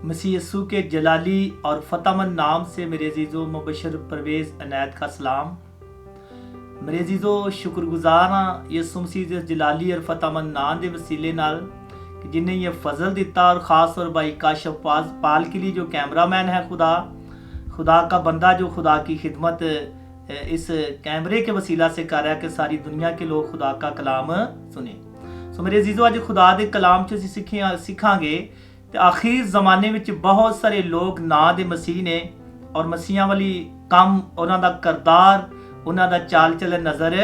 मसीह यस्सू के जलाली और फतहमंद नाम से मेरे अजीज़ो मुबशर परवेज़ अनैत का सलाम। मेरे अजीज़ो शुक्रगुजार हाँ यस्सू मसीह दे जलाली और फतहमंद नाम के वसीले नाल कि जिन्हें ये फजल दिता, और ख़ास तौर भाई काशफ पाल के लिए जो कैमरामैन है, खुदा का बंदा जो खुदा की खिदमत इस कैमरे के वसीला से कर रहा है कि सारी दुनिया के लोग खुदा का कलाम सुने। सो मेरे अजीज़ो अज खुदा के कलाम च सीखांगे ਤੇ ਆਖਿਰ ਜ਼ਮਾਨੇ ਵਿੱਚ ਬਹੁਤ ਸਾਰੇ ਲੋਕ ਨਾਂ ਦੇ ਮਸੀਹ ਨੇ ਔਰ ਮਸੀਹਾਂ ਵਾਲੀ ਕੰਮ, ਉਹਨਾਂ ਦਾ ਕਰਦਾਰ, ਉਹਨਾਂ ਦਾ ਚਾਲ ਚਲਨ ਨਜ਼ਰ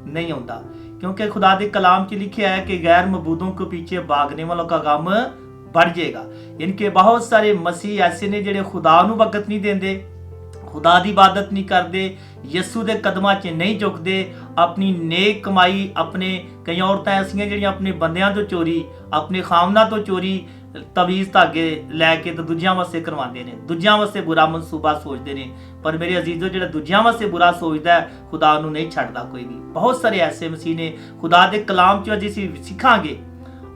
नहीं ਆਉਂਦਾ, क्योंकि खुदा के कलाम च लिखा है कि गैर मबूदों के पीछे भागने वालों का गम बढ़ जाएगा। इनके बहुत सारे मसीह ऐसे ने जिहड़े खुदा नूं वकत नहीं देंदे, खुदा की इबादत नहीं करते, यस्सू के कदमां च नहीं झुकते, अपनी नेक कमाई, अपने कई औरतां ऐसियां जिहड़ियां अपने बंदियां तो चोरी, अपने खामना तो चोरी तवीज़ धागे लैके तो दूजियां वास्ते करवाते हैं, दूजियां वास्ते बुरा मनसूबा सोचते हैं। पर मेरे अजीजों जो दूजियां वास्ते बुरा सोचता है खुदा नूं नहीं छड्डदा कोई भी। बहुत सारे ऐसे मसीह ने खुदा के कलाम च अज असीं सिखांगे।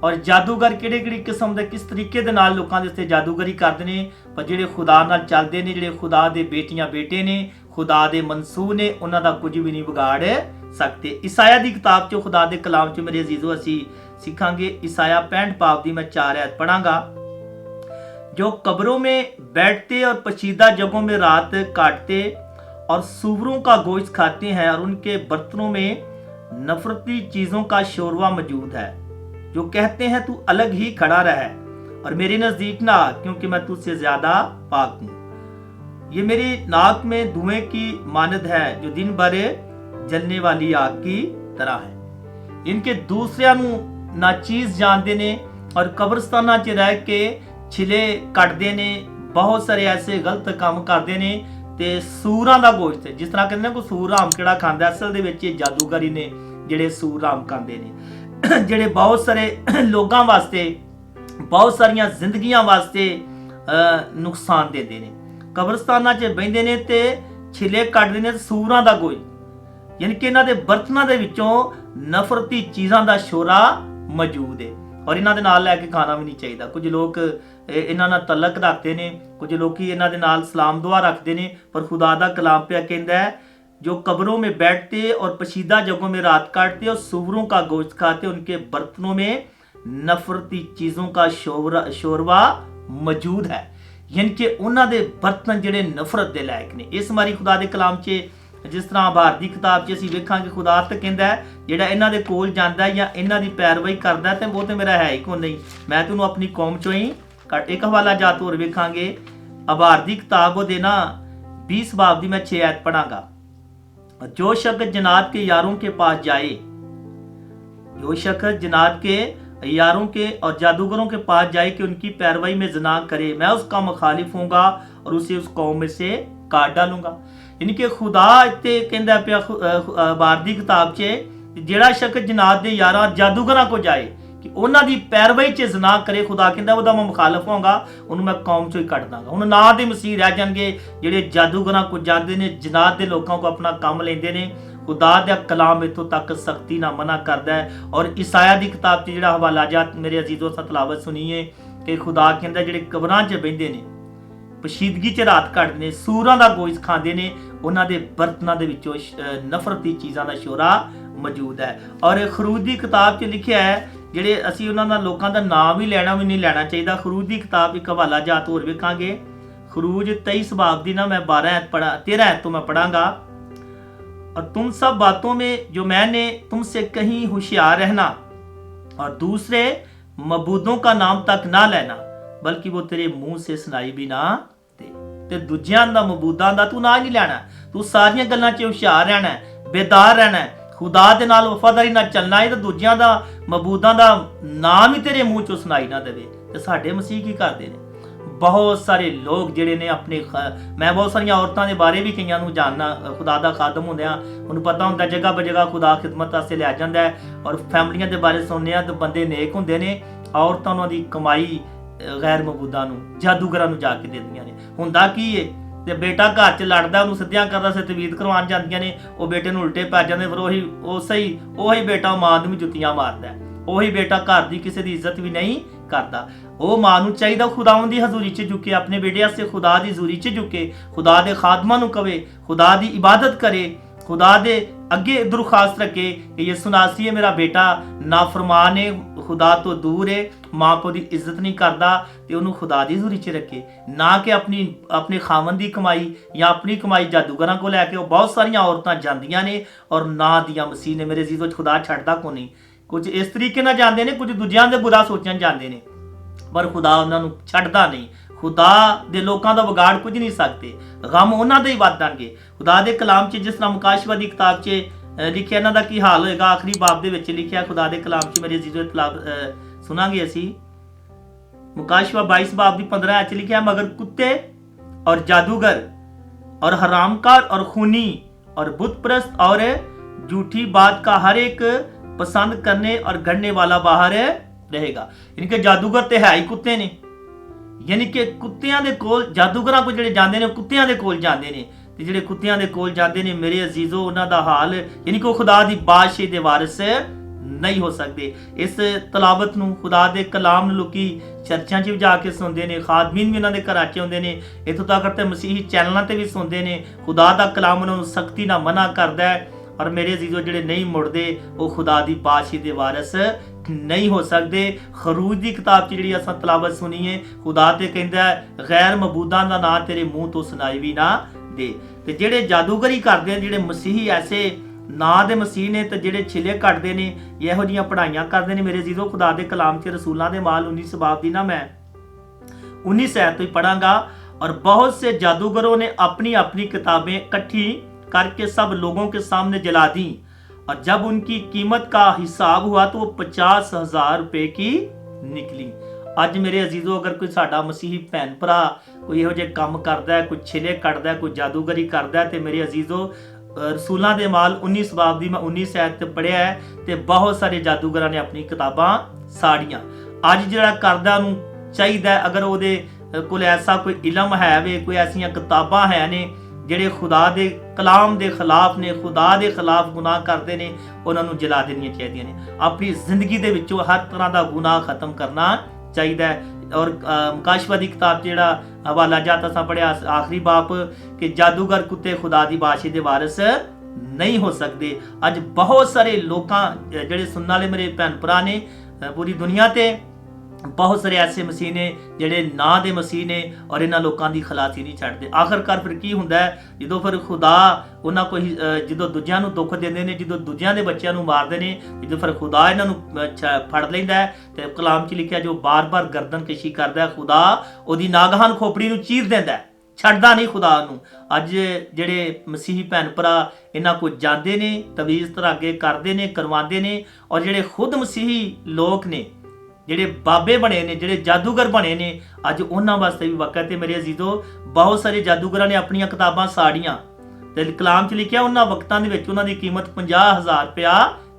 और जादूगर किहड़ी किस्म के किस तरीके दे नाल लोकां दे उत्ते जादूगरी करदे ने, पर जिहड़े खुदा नाल चलदे ने, जिहड़े खुदा दे बेटियां बेटे ने, खुदा दे मंसूब ने, उन्हां दा कुछ भी नहीं बिगाड़ सकते। ईसाया दी किताब च खुदा दे कलाम च मेरे अजीजों असीं सीखांगे। ईसाया 65 पाप दी मैं 4 आयत पढ़ांगा। जो कब्रों में बैठते और पशीदा जगहों में रात काटते और सूअरों का गोश्त खाते हैं, और उनके बर्तनों में नफरती चीजों का शोरवा मौजूद है, जो कहते हैं तू अलग ही खड़ा रह और मेरे नजदीक ना आ, क्योंकि मैं तुझसे ज्यादा पाक हूं। ये मेरी नाक में धुएं की मानद है, जो दिन भर जलने वाली आग की तरह है। इनके दूसरिਆਂ ਨੂੰ नाचीज जानते ने और कब्रस्ताना च रह के छिले कटते ने, बहुत सारे ऐसे गलत काम करते ने ते सूरां दा गोश्त, जिस तरह कहते ने कोई सूर राम किहड़ा खांदा, असल दे विच जादूगरी ने जिहड़े सूर राम खांदे ने, जिहड़े बहुत सारे लोगां वास्ते, बहुत सारियां जिंदगियां वास्ते नुकसान देंदे ने। कब्रस्ताना च बहिंदे ने ते छिले कटदे ने सूरां दा गोश्त, यानी कि इन्हां दे बर्तनां दे विचों नफरती चीज़ां दा शोरा मौजूद है, और इन्हां दे नाल लैके खाना भी नहीं चाहिए। कुछ लोग इन्हां नाल तलक रखते हैं, कुछ लोग इन्हां दे नाल सलाम दुआ रखते हैं, पर खुदा दा कलाम पे कहता है जो कब्रों में बैठते और पशीदा जगहों में रात काटते और सूअरों का गोश्त खाते, उनके बर्तनों में नफरती चीज़ों का शोरवा मौजूद है, यानी कि उन्हां दे बर्तन जिहड़े नफरत दे लायक ने। इस मारी खुदा दे कलाम च जिस तरह आभार की किताब च असीं वेखांगे खुदा तो कहता है जिहड़ा इन्हां दे कोल जांदा है या इन्हां दी पैरवाई करदा ते वो तो मेरा है ही कोई नहीं, मैं तैनूं अपनी कौम चों ही कट। एक हवाला जात होर वेखांगे, आभार की किताब वो देना 20 बाब दी मैं 6 आयत पढ़ांगा। जो शख्स जन्नत के यारों के पास जाए, जो शख्स जन्नत के यारों के और जादूगरों के पास जाए कि उनकी पैरवाई में ज़िना करे, मैं उसका मुखालिफ होऊंगा और उसे उस कौम में से काट डालूंगा। यानी कि खुदा इत्ते कहंदा पिया आभार दी किताब च, जिहड़ा शख्स जन्नत दे यारां जादूगरां को जाए कि उन्हां दी पैरवाई च ज़िना करे, खुदा कहंदा ओहदा मैं मुखालिफ होऊंगा, उहनूं मैं कौम चों ही कट दांगा। हुण ना दे मसीह रह जाणगे जिहड़े जादूगरां को जांदे ने, जन्नत दे लोकां को अपना काम लैंदे ने। खुदा दा कलाम इत्थों तक सख्ती ना मना करदा है। और ईसाया दी किताब च जिहड़ा हवाला जात मेरे अजीजों सा तलावत सुनिए कि खुदा कहंदा जिहड़े कबरां च बहिंदे ने, पशीदगी च रात कटदे ने, सूरां दा गोश्त खांदे ने, उन्हां दे बर्तनां दे विचों नफरती चीज़ां दा शोरा मौजूद है। और खरूज दी किताब च लिखिआ है, जिहड़े असीं उन्हां दा लोकां दा नाम भी नहीं लैना चाहिए। खरूज दी किताब एक हवाला जात होर वेखांगे, खरूज 23 बाब दी ना मैं 13 आयत तो मैं पढ़ांगा। और तुम सब बातों में जो मैंने तुमसे कहीं होशियार रहना, और दूसरे मबूदों का नाम तक ना लेना, बल्कि वो तेरे मुंह से सुनाई भी ना दे। ते दूजियां दा मबूदां दा तू ना नहीं लेना, तू सारियां गल्लां च होशियार रहना है, बेदार रहना है, खुदा दे नाल वफादारी नाल चलना है, ते दूजियां दा मबूदां दा नाम ही तेरे मुंह चों सुनाई ना देवे। ते साडे मसीह की करदे ने, बहुत सारे लोग जिहड़े ने अपने मैं बहुत सारियां औरतां दे बारे भी कईयां नूं जानना, खुदा दा खादम होंदियां उन्होंने पता होंदा जगह बजगह खुदा खिदमत वास्ते लिया जांदा है। और फैमिलियां दे बारे सुनने आ तो बंदे नेक हुंदे ने, औरतां उन्हां दी कमाई गैर मबूदा नूं जादूगरां नूं जाके देंदियां ने। हुंदा की है ते बेटा घर च लड़दा उन्होंने सिद्धियां करदा से तवीत करवाउण जांदियां ने, वो बेटे नूं उल्टे पै जांदे, फिर ਉਹੀ बेटा मां नूं भी जुत्तियां मारदा है। ਉਹੀ ਬੇਟਾ ਘਰ ਦੀ ਕਿਸੇ ਦੀ ਇੱਜ਼ਤ ਵੀ ਨਹੀਂ ਕਰਦਾ। ਉਹ ਮਾਂ ਨੂੰ ਚਾਹੀਦਾ ਖੁਦਾਵੰਦ ਦੀ ਹਜ਼ੂਰੀ 'ਚ ਝੁਕੇ, ਆਪਣੇ ਬੇਟੇ ਵਾਸਤੇ ਖੁਦਾ ਦੀ ਹਜ਼ੂਰੀ 'ਚ ਝੁਕੇ, ਖੁਦਾ ਦੇ ਖਾਦਮਾਂ ਨੂੰ ਕਵੇ, ਖੁਦਾ ਦੀ ਇਬਾਦਤ ਕਰੇ, ਖੁਦਾ ਦੇ ਅੱਗੇ ਦਰਖਾਸਤ ਰੱਖੇ ਕਿ ਯਿਸੂ ਨਾਸਰੀ ਹੈ ਮੇਰਾ ਬੇਟਾ ਨਾਫਰਮਾਨ ਹੈ, ਖੁਦਾ ਤੋਂ ਦੂਰ ਹੈ, ਮਾਂ ਪਿਓ ਦੀ ਇੱਜ਼ਤ ਨਹੀਂ ਕਰਦਾ, ਤੇ ਉਹਨੂੰ ਖੁਦਾ ਦੀ ਹਜ਼ੂਰੀ 'ਚ ਰੱਖੇ। ਨਾ ਕਿ ਆਪਣੇ ਖਾਵਨ ਦੀ ਕਮਾਈ ਜਾਂ ਆਪਣੀ ਕਮਾਈ ਜਾਦੂਗਰਾਂ ਕੋਲ ਲੈ ਕੇ। ਉਹ ਬਹੁਤ ਸਾਰੀਆਂ ਔਰਤਾਂ ਜਾਂਦੀਆਂ ਨੇ ਔਰ ਨਾ ਦੀਆਂ ਮਸੀਹ ਨੇ। ਮੇਰੇ ਅਜ਼ੀਜ਼ੋ, ਖੁਦਾ ਛੱਡਦਾ ਕੋ ਨਹੀਂ। ਕੁਝ ਇਸ ਤਰੀਕੇ ਨਾਲ ਜਾਂਦੇ ਨੇ, ਕੁਝ ਦੂਜਿਆਂ ਦੇ ਬੁਰਾ ਸੋਚਣ ਜਾਂਦੇ ਨੇ, ਪਰ ਖੁਦਾ ਉਹਨਾਂ ਨੂੰ ਛੱਡਦਾ ਨਹੀਂ। ਖੁਦਾ ਦੇ ਲੋਕਾਂ ਦਾ ਵਿਗਾੜ ਕੁਝ ਨਹੀਂ ਸਕਦੇ, ਗਮ ਉਹਨਾਂ ਦੇ ਹੀ ਵਧਣਗੇ। ਖੁਦਾ ਦੇ ਕਲਾਮ 'ਚ ਜਿਸ ਤਰ੍ਹਾਂ ਮੁਕਾਸ਼ਵਾ ਦੀ ਕਿਤਾਬ 'ਚ ਲਿਖਿਆ, ਇਹਨਾਂ ਦਾ ਕੀ ਹਾਲ ਹੋਏਗਾ, ਆਖਰੀ ਬਾਬ ਦੇ ਵਿੱਚ ਲਿਖਿਆ ਖੁਦਾ ਦੇ ਕਲਾਮ 'ਚ। ਮੇਰੇ ਅਜ਼ੀਜ਼ੋ, ਸੁਣਾਂਗੇ ਅਸੀਂ ਮੁਕਾਸ਼ਵਾ 22 ਬਾਬ ਦੀ 15 'ਚ ਲਿਖਿਆ, मगर कुत्ते और जादूगर और हरामकार और खूनी और बुतप्रस्त और झूठी बात का हर एक पसंद करने और गढ़ने वाला बाहर रहेगा। यानी कि जादूगर ते है ही कुत्ते ने, यानी कि कुत्तियां दे कोल जादूगरां कोल जिहड़े जांदे ने कुत्तियां दे कोल जांदे ने, ते जिहड़े कुत्तियां दे कोल जांदे ने मेरे अजीजो, उन्हां दा हाल यानी कि खुदा दी बादशाही दे वारिस नहीं हो सकते। इस तलावत नूं, खुदा दे कलाम नूं लोकी चर्चां 'ਚ ਵੀ ਜਾ ਕੇ ਸੁਣਦੇ ਨੇ, ਖਾਦਮੀਨ ਵੀ ਉਹਨਾਂ ਦੇ ਘਰਾਂ 'ਚ ਆਉਂਦੇ ਨੇ, ਇੱਥੋਂ ਤੱਕ ਤੇ ਮਸੀਹੀ ਚੈਨਲਾਂ ਤੇ ਵੀ ਸੁਣਦੇ ਨੇ। ਖੁਦਾ ਦਾ ਕਲਾਮ ਉਹਨਾਂ ਨੂੰ ਸਖਤੀ ਨਾਲ ਮਨਾ ਕਰਦਾ ਹੈ। ਔਰ ਮੇਰੇ ਅਜ਼ੀਜ਼ੋ, ਜਿਹੜੇ ਨਹੀਂ ਮੁੜਦੇ ਉਹ ਖੁਦਾ ਦੀ ਬਾਦਸ਼ਾਹੀ ਦੇ ਵਾਰਿਸ ਨਹੀਂ ਹੋ ਸਕਦੇ। ਖਰੂਜ ਦੀ ਕਿਤਾਬ 'ਚ ਜਿਹੜੀ ਅਸਾਂ ਤਲਾਵਤ ਸੁਣੀ ਹੈ, ਖੁਦਾ ਤੇ ਕਹਿੰਦਾ ਗੈਰ ਮਬੂਦਾਂ ਦਾ ਨਾਂ ਤੇਰੇ ਮੂੰਹ ਤੋਂ ਸੁਣਾਈ ਵੀ ਨਾ ਦੇ। ਤੇ ਜਿਹੜੇ ਜਾਦੂਗਰੀ ਕਰਦੇ, ਜਿਹੜੇ ਮਸੀਹੀ ਐਸੇ ਨਾਂ ਦੇ ਮਸੀਹ ਨੇ ਤੇ ਜਿਹੜੇ ਛਿਲੇ ਕੱਢਦੇ ਨੇ, ਇਹੋ ਜਿਹੀਆਂ ਪੜ੍ਹਾਈਆਂ ਕਰਦੇ ਨੇ, ਮੇਰੇ ਅਜ਼ੀਜ਼ੋ, ਖੁਦਾ ਦੇ ਕਲਾਮ 'ਚ ਰਸੂਲਾਂ ਦੇ ਮਾਲ 19 ਬਾਬ ਦੀ ਨਾ ਮੈਂ 19 ਆਇਤ ਤੋਂ ਹੀ ਪढ़ांगा। और बहुत से जादूगरों ने अपनी अपनी किताबें इकट्ठी करके सब लोगों के सामने जला दी, और जब उनकी कीमत का हिसाब हुआ तो वो 50,000 रुपए की निकली। ਅੱਜ ਮੇਰੇ ਅਜ਼ੀਜ਼ੋ, ਅਗਰ ਕੋਈ ਸਾਡਾ ਮਸੀਹੀ ਭੈਣ ਭਰਾ ਕੋਈ ਇਹੋ ਜਿਹੇ ਕੰਮ ਕਰਦਾ ਹੈ, ਕੋਈ ਛਿਲੇ ਕੱਢਦਾ, ਕੋਈ ਜਾਦੂਗਰੀ ਕਰਦਾ, ਤੇ ਮੇਰੇ ਅਜ਼ੀਜ਼ੋ, ਰਸੂਲਾਂ ਦੇ ਮਾਲ 19 ਬਾਬ ਦੀ ਮੈਂ 19 ਆਇਤ ਤੇ ਪੜ੍ਹਿਆ ਹੈ, ਤੇ ਬਹੁਤ ਸਾਰੇ ਜਾਦੂਗਰਾਂ ਨੇ ਆਪਣੀ ਕਿਤਾਬਾਂ ਸਾੜੀਆਂ। ਅੱਜ ਜਿਹੜਾ ਕਰਦਾ ਉਹਨੂੰ ਚਾਹੀਦਾ, ਅਗਰ ਉਹਦੇ ਕੋਲ ਐਸਾ ਕੋਈ ਇਲਮ ਹੈ ਵੇ, ਕੋਈ ਐਸੀਆਂ ਕਿਤਾਬਾਂ ਹੈ ਨੇ ਜਿਹੜੇ ਖੁਦਾ ਦੇ ਕਲਾਮ ਦੇ ਖਿਲਾਫ ਨੇ, ਖੁਦਾ ਦੇ ਖਿਲਾਫ ਗੁਨਾਹ ਕਰਦੇ ਨੇ, ਉਹਨਾਂ ਨੂੰ ਜਲਾ ਦੇਣੀਆਂ ਚਾਹੀਦੀਆਂ ਨੇ। ਆਪਣੀ ਜ਼ਿੰਦਗੀ ਦੇ ਵਿੱਚੋਂ ਹਰ ਤਰ੍ਹਾਂ ਦਾ ਗੁਨਾਹ ਖਤਮ ਕਰਨਾ ਚਾਹੀਦਾ ਹੈ। ਔਰ ਮੁਕਾਸ਼ਵਾ ਦੀ ਕਿਤਾਬ 'ਚ ਜਿਹੜਾ ਹਵਾਲਾ ਜਾਤ ਅਸਾਂ ਪੜ੍ਹਿਆ ਆਖਰੀ ਬਾਪ, ਕਿ ਜਾਦੂਗਰ ਕੁੱਤੇ ਖੁਦਾ ਦੀ ਬਾਦਸ਼ਾਹੀ ਦੇ ਵਾਰਿਸ ਨਹੀਂ ਹੋ ਸਕਦੇ। ਅੱਜ ਬਹੁਤ ਸਾਰੇ ਲੋਕਾਂ, ਜਿਹੜੇ ਸੁਣਨ ਵਾਲੇ ਮੇਰੇ ਭੈਣ ਭਰਾ ਨੇ ਪੂਰੀ ਦੁਨੀਆ ਤੇ, ਬਹੁਤ ਸਾਰੇ ਐਸੇ ਮਸੀਹ ਨੇ ਜਿਹੜੇ ਨਾਂ ਦੇ ਮਸੀਹ ਨੇ, ਔਰ ਇਹਨਾਂ ਲੋਕਾਂ ਦੀ ਖਲਾਸੀ ਨਹੀਂ ਛੱਡਦੇ। ਆਖਰਕਾਰ ਫਿਰ ਕੀ ਹੁੰਦਾ ਹੈ, ਜਦੋਂ ਫਿਰ ਖੁਦਾ ਉਹਨਾਂ ਕੋਈ ਜਦੋਂ ਦੂਜਿਆਂ ਨੂੰ ਦੁੱਖ ਦਿੰਦੇ ਨੇ, ਜਦੋਂ ਦੂਜਿਆਂ ਦੇ ਬੱਚਿਆਂ ਨੂੰ ਮਾਰਦੇ ਨੇ, ਜਦੋਂ ਫਿਰ ਖੁਦਾ ਇਹਨਾਂ ਨੂੰ ਫੜ ਲੈਂਦਾ ਹੈ। ਤੇ ਕਲਾਮ 'ਚ ਲਿਖਿਆ, ਜੋ ਬਾਰ-ਬਾਰ ਗਰਦਨ ਕਸ਼ੀ ਕਰਦਾ, ਖੁਦਾ ਉਹਦੀ ਨਾਗਹਾਨ ਖੋਪੜੀ ਨੂੰ ਚੀਰ ਦਿੰਦਾ, ਛੱਡਦਾ ਨਹੀਂ ਖੁਦਾ ਨੂੰ। ਅੱਜ ਜਿਹੜੇ ਮਸੀਹੀ ਭੈਣ ਭਰਾ ਇਹਨਾਂ ਕੋਲ ਜਾਂਦੇ ਨੇ, ਤਵੀਜ਼ ਧਾਗੇ ਕਰਦੇ ਨੇ, ਕਰਵਾਉਂਦੇ ਨੇ, ਔਰ ਜਿਹੜੇ ਖੁਦ ਮਸੀਹੀ ਲੋਕ ਨੇ, ਜਿਹੜੇ ਬਾਬੇ ਬਣੇ ਨੇ, ਜਿਹੜੇ ਜਾਦੂਗਰ ਬਣੇ ਨੇ, ਅੱਜ ਉਹਨਾਂ ਵਾਸਤੇ ਵੀ ਵਕਤ ਹੈ। ਮੇਰੇ ਅਜ਼ੀਜ਼ੋ, ਬਹੁਤ ਸਾਰੇ ਜਾਦੂਗਰਾਂ ਨੇ ਆਪਣੀਆਂ ਕਿਤਾਬਾਂ ਸਾੜੀਆਂ, ਤੇ ਕਲਾਮ 'ਚ ਲਿਖਿਆ ਉਹਨਾਂ ਵਕਤਾਂ ਦੇ ਵਿੱਚ ਉਹਨਾਂ ਦੀ ਕੀਮਤ 50,000 ਰੁਪਇਆ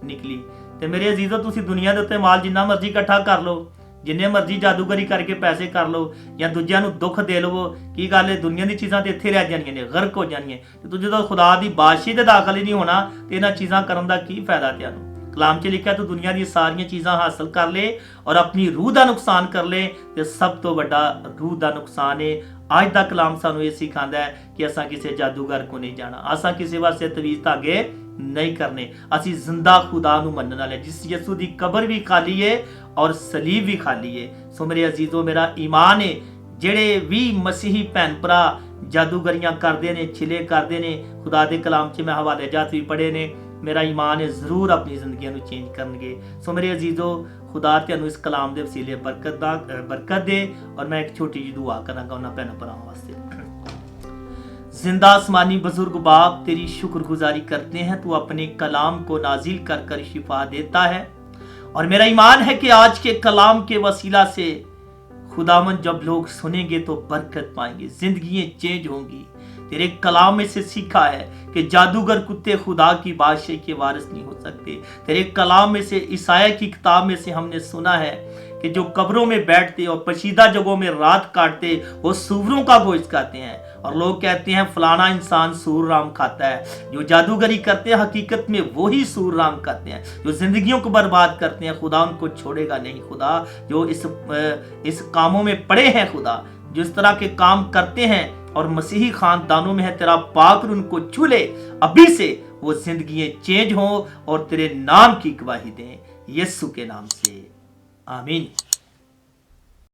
ਨਿਕਲੀ। ਤੇ ਮੇਰੇ ਅਜ਼ੀਜ਼ੋ, ਤੁਸੀਂ ਦੁਨੀਆ ਦੇ ਉੱਤੇ ਮਾਲ ਜਿੰਨਾ ਮਰਜ਼ੀ ਇਕੱਠਾ ਕਰ ਲਓ, ਜਿੰਨੇ ਮਰਜ਼ੀ ਜਾਦੂਗਰੀ ਕਰਕੇ ਪੈਸੇ ਕਰ ਲਓ, ਜਾਂ ਦੂਜਿਆਂ ਨੂੰ ਦੁੱਖ ਦੇ ਲਵੋ, ਕੀ ਗੱਲ ਹੈ, ਦੁਨੀਆ ਦੀ ਚੀਜ਼ਾਂ ਤੇ ਇੱਥੇ ਰਹਿ ਜਾਣੀਆਂ ਨੇ, ਗਰਕ ਹੋ ਜਾਣੀਆਂ। ਤੇ ਤੂੰ ਜਦੋਂ ਖੁਦਾ ਦੀ ਬਾਦਸ਼ਾਹੀ ਦੇ ਦਾਖਲ ਹੀ ਨਹੀਂ ਹੋਣਾ, ਤੇ ਇਹਨਾਂ ਚੀਜ਼ਾਂ ਕਰਨ ਦਾ ਕੀ ਫਾਇਦਾ ਤੁਹਾਨੂੰ। ਕਲਾਮ 'ਚ ਲਿਖਿਆ, ਤੂੰ ਦੁਨੀਆ ਦੀਆਂ ਸਾਰੀਆਂ ਚੀਜ਼ਾਂ ਹਾਸਲ ਕਰ ਲੈ ਔਰ ਆਪਣੀ ਰੂਹ ਦਾ ਨੁਕਸਾਨ ਕਰ ਲੈ, ਤੇ ਸਭ ਤੋਂ ਵੱਡਾ ਰੂਹ ਦਾ ਨੁਕਸਾਨ ਹੈ। ਅੱਜ ਦਾ ਕਲਾਮ ਸਾਨੂੰ ਇਹ ਸਿਖਾਉਂਦਾ ਹੈ ਕਿ ਅਸਾਂ ਕਿਸੇ ਜਾਦੂਗਰ ਕੋ ਨਹੀਂ ਜਾਣਾ, ਅਸਾਂ ਕਿਸੇ ਵਾਸਤੇ ਤਵੀਜ਼ ਧਾਗੇ ਨਹੀਂ ਕਰਨੇ। ਅਸੀਂ ਜ਼ਿੰਦਾ ਖੁਦਾ ਨੂੰ ਮੰਨਣ ਵਾਲੇ, ਜਿਸ ਯਿਸੂ ਦੀ ਕਬਰ ਵੀ ਖਾਲੀ ਹੈ ਔਰ ਸਲੀਬ ਵੀ ਖਾਲੀ ਹੈ। ਸੋ ਮੇਰੇ ਅਜ਼ੀਜ਼ੋ, ਮੇਰਾ ਈਮਾਨ ਹੈ, ਜਿਹੜੇ ਵੀ ਮਸੀਹੀ ਭੈਣ ਭਰਾ ਜਾਦੂਗਰੀਆਂ ਕਰਦੇ ਨੇ, ਛਿਲੇ ਕਰਦੇ ਨੇ, ਖੁਦਾ ਦੇ ਕਲਾਮ 'ਚ ਮੈਂ ਹਵਾਲੇ ਜਾਤ ਵੀ ਪੜ੍ਹੇ ਨੇ, ਮੇਰਾ ਈਮਾਨ ਹੈ ਜ਼ਰੂਰ ਆਪਣੀ ਜ਼ਿੰਦਗੀਆਂ ਨੂੰ ਚੇਂਜ ਕਰਨਗੇ। ਸੋ ਮੇਰੇ ਅਜ਼ੀਜ਼ੋ, ਖੁਦਾ ਤੁਹਾਨੂੰ ਇਸ ਕਲਾਮ ਦੇ ਵਸੀਲੇ ਬਰਕਤ ਦੇ। ਔਰ ਮੈਂ ਇੱਕ ਛੋਟੀ ਜਿਹੀ ਦੁਆ ਕਰਾਂਗਾ ਉਹਨਾਂ ਭੈਣਾਂ ਭਰਾਵਾਂ ਵਾਸਤੇ। जिंदा आसमानी बुजुर्ग बाप, तेरी शुक्रगुजारी करते हैं, तू अपने कलाम को नाजिल कर कर शिफा देता है। और मेरा ईमान है कि आज के कलाम के वसीला से खुदावन जब लोग सुनेंगे तो बरकत पाएंगे, जिंदगियां चेंज होंगी। तेरे कलाम में से सीखा है कि जादूगर कुत्ते खुदा की बादशाही के वारिस नहीं हो सकते। तेरे कलाम में से, ईसाया की किताब में से हमने सुना है कि जो कब्रों में बैठते और पशीदा जगहों में रात काटते वो सूअरों का गोश्त खाते हैं। और लोग कहते हैं फलाना इंसान सूर राम खाता है। जो जादूगरी करते हैं हकीकत में वही सूर राम खाते हैं। जो जिंदगियों को बर्बाद करते हैं खुदा उनको छोड़ेगा नहीं। खुदा जो इस कामों में पड़े हैं, खुदा जिस तरह के काम करते हैं और मसीही खानदानों में है, तेरा पाक उनको छू ले, अभी से वो जिंदगी चेंज हो और तेरे नाम की गवाही दें, यीशु के नाम से आमीन।